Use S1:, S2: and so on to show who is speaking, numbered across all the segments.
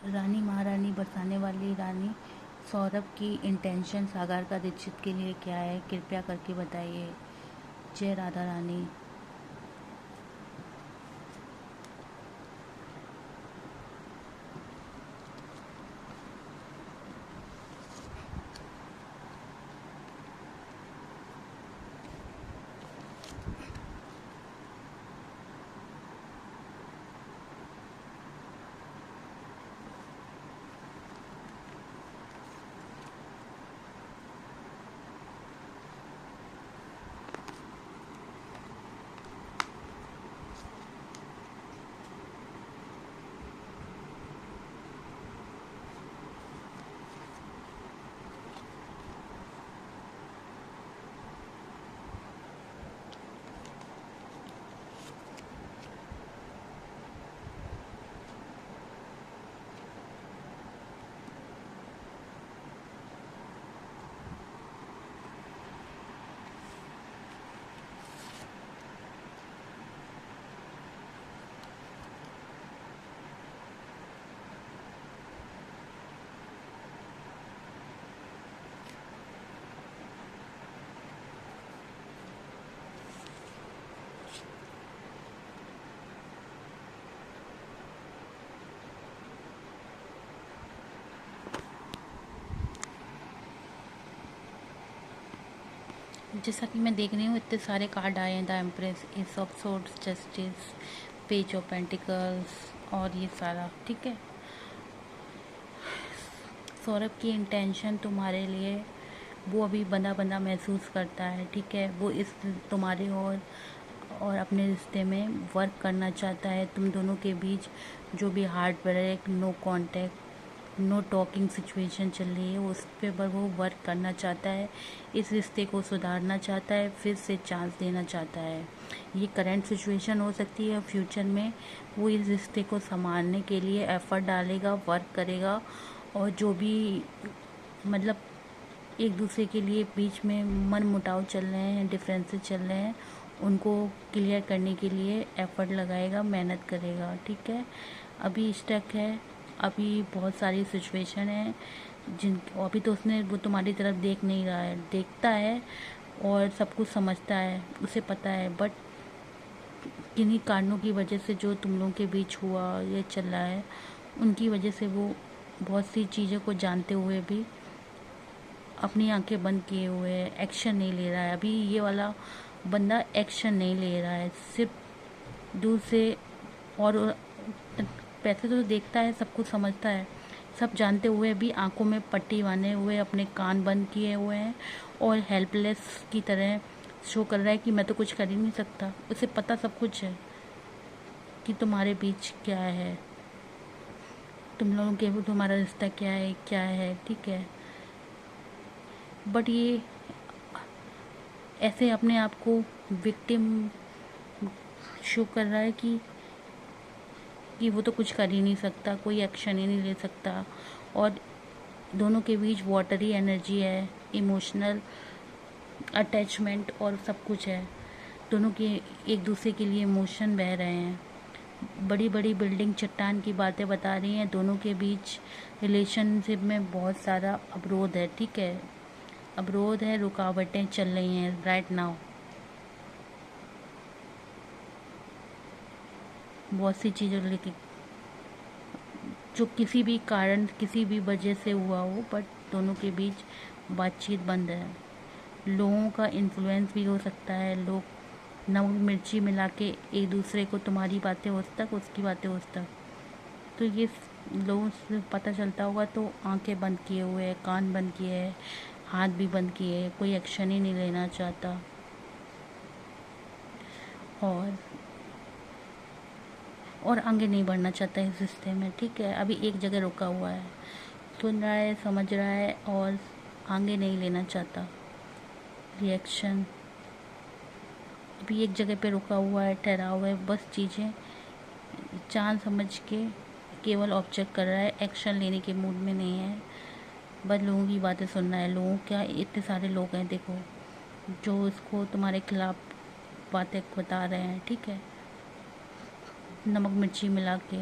S1: रानी महारानी बरसाने वाली रानी सौरभ की इंटेंशन सागर का दीक्षित के लिए क्या है, कृपया करके बताइए। जय राधा रानी। जैसा कि मैं देख रही हूँ, इतने सारे कार्ड आए हैं। The empress, S of swords, justice, page of pentacles और ये सारा। ठीक है, सौरभ की इंटेंशन तुम्हारे लिए, वो अभी बंधा बंधा महसूस करता है। ठीक है, वो इस तुम्हारे और अपने रिश्ते में वर्क करना चाहता है। तुम दोनों के बीच जो भी heart break, no contact, no talking situation चल रही है, उस पर वो वर्क करना चाहता है। इस रिश्ते को सुधारना चाहता है, फिर से चांस देना चाहता है। ये करंट सिचुएशन हो सकती है, फ्यूचर में वो इस रिश्ते को संभालने के लिए एफर्ट डालेगा, वर्क करेगा। और जो भी मतलब एक दूसरे के लिए बीच में मन मुटाव चल रहे हैं, डिफरेंसेस चल रहे हैं, उनको क्लियर करने के लिए एफर्ट लगाएगा, मेहनत करेगा। ठीक है, अभी स्टक है, अभी बहुत सारी सिचुएशन है जिन अभी तो उसने वो तुम्हारी तरफ देख नहीं रहा है, देखता है और सब कुछ समझता है, उसे पता है। बट किन्हीं कारणों की वजह से जो तुम लोगों के बीच हुआ, ये चल रहा है, उनकी वजह से वो बहुत सी चीज़ों को जानते हुए भी अपनी आंखें बंद किए हुए है, एक्शन नहीं ले रहा है। अभी ये वाला बंदा एक्शन नहीं ले रहा है, सिर्फ दूर से। और पैसे तो देखता है, सब कुछ समझता है, सब जानते हुए भी आंखों में पट्टी बांधे हुए, अपने कान बंद किए हुए हैं और हेल्पलेस की तरह शो कर रहा है कि मैं तो कुछ कर ही नहीं सकता। उसे पता सब कुछ है कि तुम्हारे बीच क्या है, तुम लोगों के तुम्हारा रिश्ता क्या है, क्या है। ठीक है, बट ये ऐसे अपने आप को विक्टिम शो कर रहा है कि वो तो कुछ कर ही नहीं सकता, कोई एक्शन ही नहीं ले सकता। और दोनों के बीच वाटरी एनर्जी है, इमोशनल अटैचमेंट और सब कुछ है। दोनों के एक दूसरे के लिए इमोशन बह रहे हैं। बड़ी बड़ी बिल्डिंग, चट्टान की बातें बता रही हैं। दोनों के बीच रिलेशनशिप में बहुत सारा अवरोध है। ठीक है, अवरोध है, रुकावटें चल रही हैं राइट नाउ। बहुत सी चीज़ों लेके जो किसी भी कारण, किसी भी वजह से हुआ हो, बट दोनों के बीच बातचीत बंद है। लोगों का इन्फ्लुएंस भी हो सकता है, लोग नमक मिर्ची मिला के एक दूसरे को, तुम्हारी बातें उस तक, उसकी बातें उस तक। तो ये लोगों से पता चलता होगा, तो आंखें बंद किए हुए है, कान बंद किए है, हाथ भी बंद किए है, कोई एक्शन ही नहीं लेना चाहता। और आगे नहीं बढ़ना चाहता इस रिश्ते में। ठीक है, अभी एक जगह रुका हुआ है, सुन रहा है, समझ रहा है और आगे नहीं लेना चाहता रिएक्शन। अभी एक जगह पे रुका हुआ है, ठहरा हुआ है, बस चीज़ें जान समझ के केवल ऑब्जर्व कर रहा है, एक्शन लेने के मूड में नहीं है। बस लोगों की बातें सुन रहा है। लोगों क्या, इतने सारे लोग हैं देखो, जो इसको तुम्हारे खिलाफ बातें बता रहे हैं। ठीक है, नमक मिर्ची मिला के।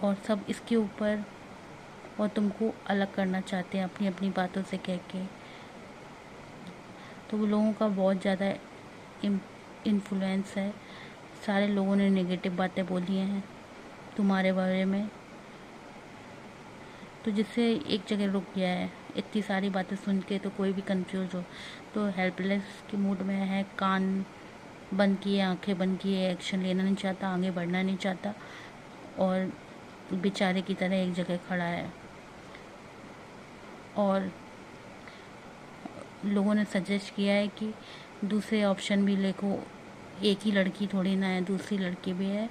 S1: और सब इसके ऊपर, और तुमको अलग करना चाहते हैं अपनी अपनी बातों से कह के। तो वो लोगों का बहुत ज़्यादा इन्फ्लुएंस है। सारे लोगों ने नेगेटिव बातें बोली हैं तुम्हारे बारे में, तो जिससे एक जगह रुक गया है। इतनी सारी बातें सुन के तो कोई भी कंफ्यूज हो, तो हेल्पलेस के मूड में है, कान बंद किए, आंखें बंद किए, एक्शन लेना नहीं चाहता, आगे बढ़ना नहीं चाहता, और बेचारे की तरह एक जगह खड़ा है। और लोगों ने सजेस्ट किया है कि दूसरे ऑप्शन भी देखो, एक ही लड़की थोड़ी ना है, दूसरी लड़की भी है,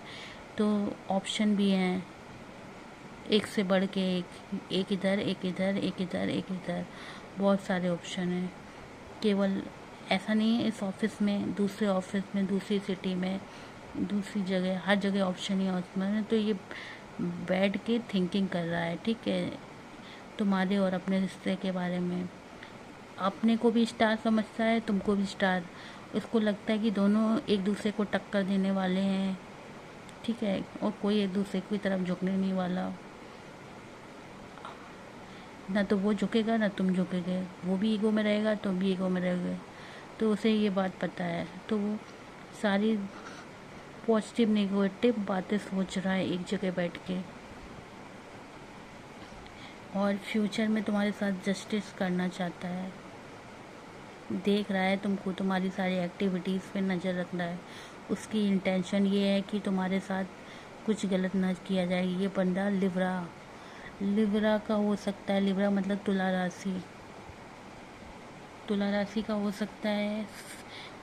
S1: तो ऑप्शन भी हैं एक से बढ़ के एक इधर, एक इधर, एक इधर, एक इधर, बहुत सारे ऑप्शन हैं। केवल ऐसा नहीं है इस ऑफिस में, दूसरे ऑफिस में, दूसरी सिटी में, दूसरी जगह, हर जगह ऑप्शन ही है उसमें। तो ये बैठ के थिंकिंग कर रहा है, ठीक है, तुम्हारे और अपने रिश्ते के बारे में। अपने को भी स्टार समझता है, तुमको भी स्टार। उसको लगता है कि दोनों एक दूसरे को टक्कर देने वाले हैं, ठीक है, और कोई एक दूसरे की तरफ झुकने नहीं वाला। ना तो वो झुकेगा ना तुम झुकेगे, वो भी ईगो में रहेगा, तुम भी ईगो में रहोगे। तो उसे ये बात पता है, तो वो सारी पॉजिटिव नेगेटिव बातें सोच रहा है एक जगह बैठ के, और फ्यूचर में तुम्हारे साथ जस्टिस करना चाहता है। देख रहा है तुमको, तुम्हारी सारी एक्टिविटीज़ पे नज़र रख रहा है। उसकी इंटेंशन ये है कि तुम्हारे साथ कुछ गलत ना किया जाए। ये बंदा लिब्रा का हो सकता है। लिब्रा मतलब तुला राशि, तुला राशि का हो सकता है।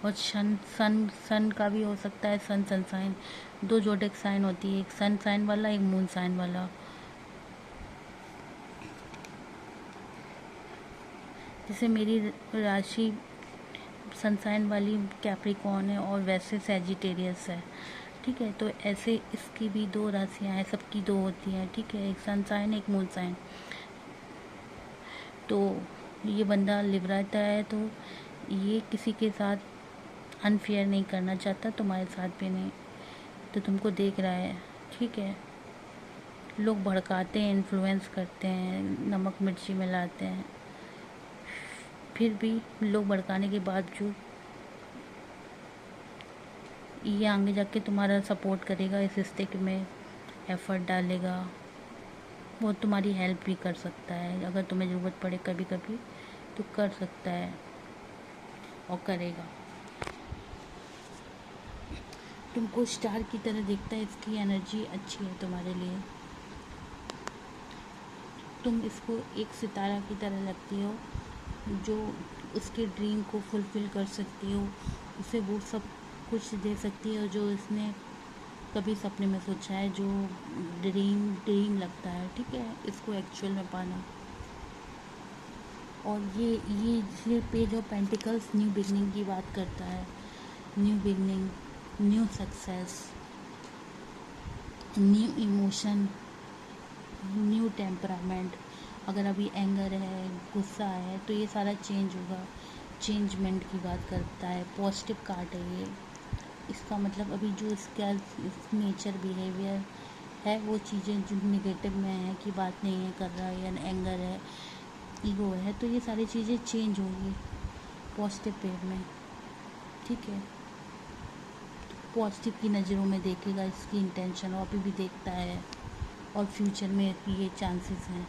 S1: और सन का भी हो सकता है। सन साइन, दो जोडिक साइन होती है, एक सन साइन वाला, एक मून साइन वाला। जैसे मेरी राशि सनसाइन वाली कैप्रिकॉर्न है और वैसे सैजिटेरियस है, ठीक है। तो ऐसे इसकी भी दो राशियाँ हैं, सबकी दो होती हैं, ठीक है, एक सनसाइन एक मून साइन। तो ये बंदा लिब्राता है, तो ये किसी के साथ अनफेयर नहीं करना चाहता, तुम्हारे साथ भी नहीं। तो तुमको देख रहा है, ठीक है। लोग भड़काते हैं, इन्फ्लुएंस करते हैं, नमक मिर्ची मिलाते हैं, फिर भी लोग भड़काने के बावजूद ये आगे जाके तुम्हारा सपोर्ट करेगा, इस रिश्ते में एफर्ट डालेगा। वो तुम्हारी हेल्प भी कर सकता है, अगर तुम्हें ज़रूरत पड़े कभी कभी तो कर सकता है और करेगा। तुमको स्टार की तरह देखता है, इसकी एनर्जी अच्छी है तुम्हारे लिए। तुम इसको एक सितारा की तरह लगती हो, जो उसके ड्रीम को फुलफ़िल कर सकती हो, उसे वो सब कुछ दे सकती है जो इसने कभी सपने में सोचा है, जो ड्रीम लगता है, ठीक है, इसको एक्चुअल में पाना। और ये page of pentacles new beginning की बात करता है। New beginning, new success, new emotion, new temperament. अगर अभी एंगर है, गुस्सा है, तो ये सारा चेंज होगा, चेंजमेंट की बात करता है। पॉजिटिव कार्ड है ये। इसका मतलब अभी जो इसका नेचर बिहेवियर है, वो चीज़ें जो नेगेटिव में है कि बात नहीं है कर रहा है, या एंगर है, ईगो है, तो ये सारी चीज़ें चेंज होगी पॉजिटिव वे में, ठीक है। पॉजिटिव की नज़रों में देखेगा इसकी इंटेंशन, और अभी भी देखता है, और फ्यूचर में ये चांसेस हैं।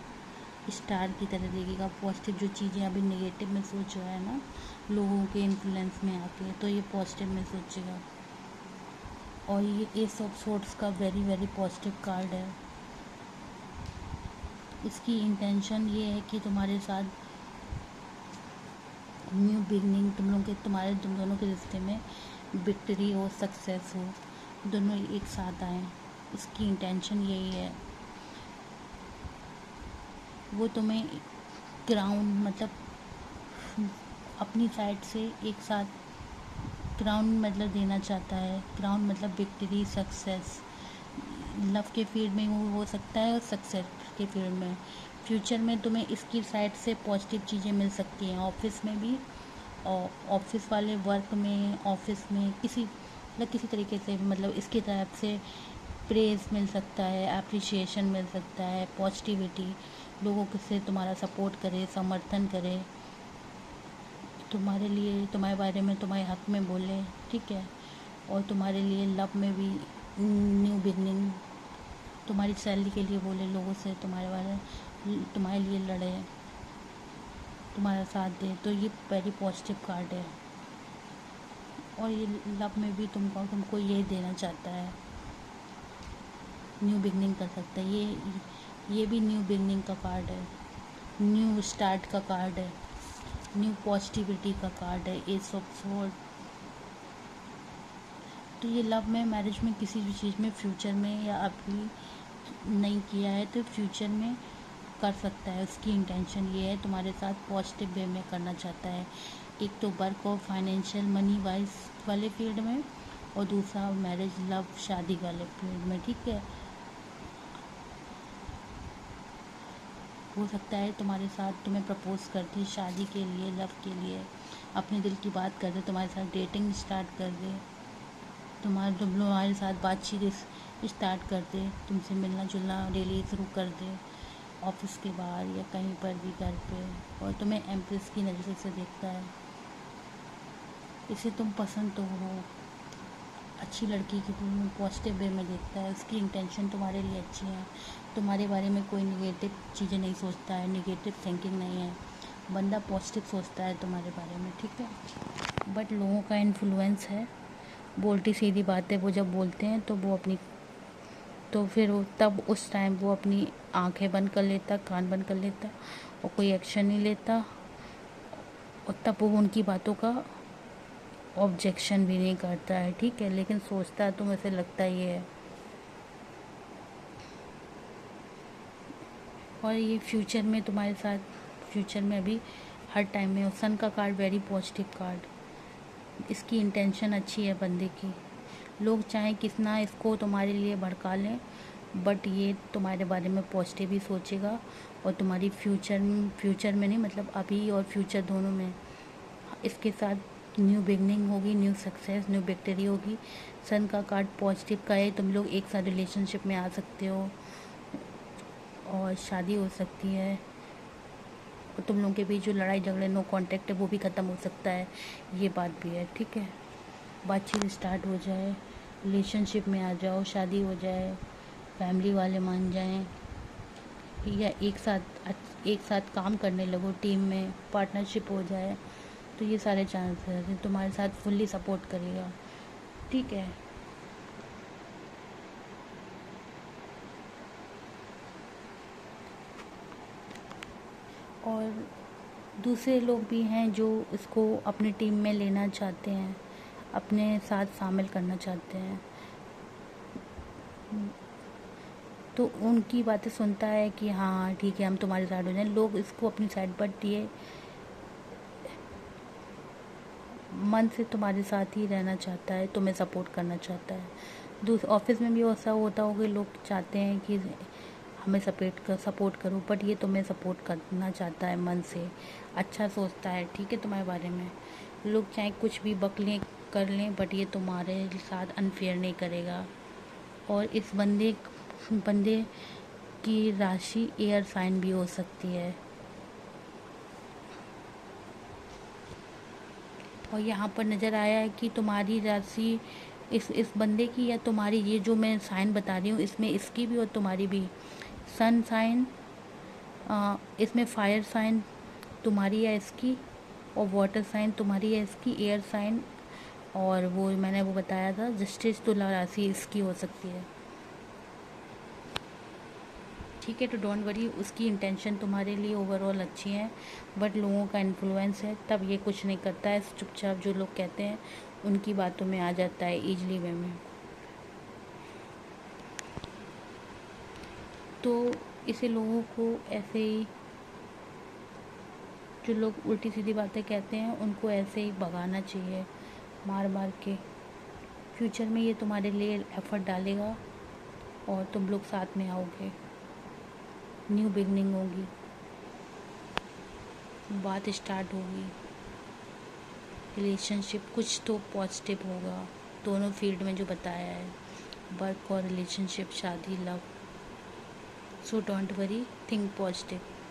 S1: स्टार की तरह देखेगा पॉजिटिव, जो चीज़ें अभी नेगेटिव में सोच रहा है ना, लोगों के इन्फ्लुएंस में आके, तो ये पॉजिटिव में सोचेगा। और ये एस ऑफ सोर्ड्स का वेरी वेरी पॉजिटिव कार्ड है। इसकी इंटेंशन ये है कि तुम्हारे साथ न्यू बिगनिंग, तुम दोनों के रिश्ते में विक्ट्री हो, सक्सेस हो, दोनों एक साथ आए। इसकी इंटेंशन यही है। वो तुम्हें क्राउन मतलब अपनी साइड से एक साथ क्राउन मतलब देना चाहता है। क्राउन मतलब विक्ट्री, सक्सेस। लव के फील्ड में वो हो सकता है, और सक्सेस के फील्ड में। फ्यूचर में तुम्हें इसकी साइड से पॉजिटिव चीज़ें मिल सकती हैं, ऑफिस में भी, और ऑफिस वाले वर्क में, ऑफिस में किसी तरीके से, मतलब इसकी तरफ से प्रेज़ मिल सकता है, एप्रिशिएशन मिल सकता है, पॉजिटिविटी, लोगों से तुम्हारा सपोर्ट करे, समर्थन करे, तुम्हारे लिए, तुम्हारे बारे में, तुम्हारे हक में बोले, ठीक है। और तुम्हारे लिए लव में भी न्यू बिगनिंग, तुम्हारी सैलरी के लिए बोले, लोगों से तुम्हारे बारे, तुम्हारे लिए लड़े, तुम्हारा साथ दे, तो ये वेरी पॉजिटिव कार्ड है। और ये लव में भी तुमको यही देना चाहता है, न्यू बिगनिंग कर सकता है। ये भी न्यू बिगनिंग का कार्ड है, न्यू स्टार्ट का कार्ड है, न्यू पॉजिटिविटी का कार्ड है, एस ऑफ स्वॉर्ड। तो ये लव में, मैरिज में, किसी भी चीज़ में, फ्यूचर में या अभी नहीं किया है तो फ्यूचर में कर सकता है। उसकी इंटेंशन ये है, तुम्हारे साथ पॉजिटिव वे में करना चाहता है। एक तो वर्क और फाइनेंशियल मनी वाइज वाले फील्ड में, और दूसरा मैरिज, लव, शादी वाले फील्ड में, ठीक है। हो सकता है तुम्हारे साथ तुम्हें प्रपोज करती, शादी के लिए, लव के लिए, अपने दिल की बात कर दे, तुम्हारे साथ डेटिंग स्टार्ट कर दे, तुम्हारे साथ बातचीत स्टार्ट कर दे, तुमसे मिलना जुलना डेली शुरू कर दे, ऑफिस के बाहर या कहीं पर भी, घर पे, और तुम्हें एम्प्रेस की नज़र से देखता है। इसे तुम पसंद तो हो, अच्छी लड़की की पॉजिटिव वे में देखता है, उसकी इंटेंशन तुम्हारे लिए अच्छी है, तुम्हारे बारे में कोई निगेटिव चीज़ें नहीं सोचता है, निगेटिव थिंकिंग नहीं है, बंदा पॉजिटिव सोचता है तुम्हारे बारे में, ठीक है। बट लोगों का इन्फ्लुएंस है, बोलती सीधी बातें वो जब बोलते हैं तो वो अपनी, तो फिर तब उस टाइम वो अपनी आंखें बंद कर लेता, कान बंद कर लेता और कोई एक्शन नहीं लेता, और तब वो उनकी बातों का ऑब्जेक्शन भी नहीं करता है, ठीक है। लेकिन सोचता है, तो मुझे लगता ये है। और ये फ्यूचर में तुम्हारे साथ, फ्यूचर में अभी हर टाइम में, और सन का कार्ड वेरी पॉजिटिव कार्ड, इसकी इंटेंशन अच्छी है बंदे की। लोग चाहे कितना इसको तुम्हारे लिए भड़का लें, बट ये तुम्हारे बारे में पॉजिटिव ही सोचेगा, और तुम्हारी फ्यूचर में नहीं, मतलब अभी और फ्यूचर दोनों में इसके साथ न्यू बिगनिंग होगी, न्यू सक्सेस, न्यू विक्ट्री होगी। सन का कार्ड पॉजिटिव का है, तुम लोग एक साथ रिलेशनशिप में आ सकते हो और शादी हो सकती है, और तुम लोगों के बीच जो लड़ाई झगड़े, नो कांटेक्ट है, वो भी ख़त्म हो सकता है, ये बात भी है, ठीक है। बातचीत स्टार्ट हो जाए, रिलेशनशिप में आ जाओ, शादी हो जाए, फैमिली वाले मान जाएं, या एक साथ काम करने लगो, टीम में पार्टनरशिप हो जाए, तो ये सारे चांसेस हैं, तुम्हारे साथ फुल्ली सपोर्ट करेगा, ठीक है। और दूसरे लोग भी हैं जो इसको अपनी टीम में लेना चाहते हैं, अपने साथ शामिल करना चाहते हैं, तो उनकी बातें सुनता है कि हाँ ठीक है, हम तुम्हारे साइड हो जाएं, लोग इसको अपनी साइड, बट ये मन से तुम्हारे साथ ही रहना चाहता है, तुम्हें सपोर्ट करना चाहता है। ऑफिस में भी ऐसा होता होगा, लोग चाहते हैं कि हमें सपोर्ट करो, बट ये तुम्हें सपोर्ट करना चाहता है मन से, अच्छा सोचता है, ठीक है, तुम्हारे बारे में। लोग चाहे कुछ भी बक लें, कर लें, बट ये तुम्हारे साथ अनफेयर नहीं करेगा। और इस बंदे की राशि एयर साइन भी हो सकती है, और यहाँ पर नज़र आया है कि तुम्हारी राशि इस बंदे की, या तुम्हारी, ये जो मैं साइन बता रही हूँ इसमें इसकी भी और तुम्हारी भी, सन साइन, इसमें फायर साइन तुम्हारी या इसकी, और वाटर साइन तुम्हारी या इसकी, एयर साइन, और वो मैंने वो बताया था जस्टिस, तुला राशि इसकी हो सकती है, ठीक है। तो डोंट वरी, उसकी इंटेंशन तुम्हारे लिए ओवरऑल अच्छी है, बट लोगों का इन्फ्लुएंस है, तब ये कुछ नहीं करता है, चुपचाप जो लोग कहते हैं उनकी बातों में आ जाता है ईजली वे में। तो इसे लोगों को ऐसे ही, जो लोग उल्टी सीधी बातें कहते हैं उनको ऐसे ही भगाना चाहिए, मार मार के। फ्यूचर में ये तुम्हारे लिए एफर्ट डालेगा और तुम लोग साथ में आओगे, न्यू बिगनिंग होगी, बात स्टार्ट होगी, रिलेशनशिप कुछ तो पॉजिटिव होगा, दोनों फील्ड में जो बताया है, वर्क और रिलेशनशिप, शादी, love. So don't worry, think positive.